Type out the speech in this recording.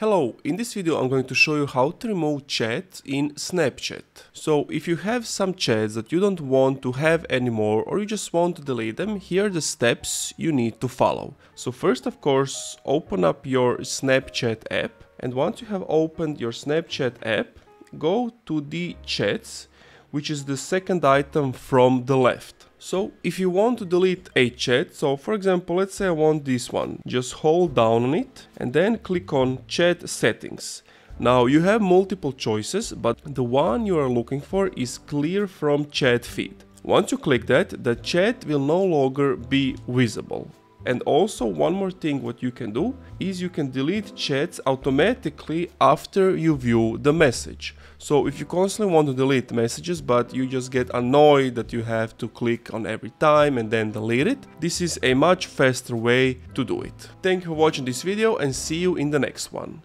Hello, in this video I'm going to show you how to remove chats in Snapchat. So if you have some chats that you don't want to have anymore or you just want to delete them, here are the steps you need to follow. So first, of course, open up your Snapchat app, and once you have opened your Snapchat app, go to the chats, which is the second item from the left. So if you want to delete a chat, so for example, let's say I want this one, just hold down on it and then click on chat settings. Now you have multiple choices, but the one you are looking for is clear from chat feed. Once you click that, the chat will no longer be visible. And also one more thing what you can do is you can delete chats automatically after you view the message. So if you constantly want to delete messages but you just get annoyed that you have to click on every time and then delete it, this is a much faster way to do it. Thank you for watching this video and see you in the next one.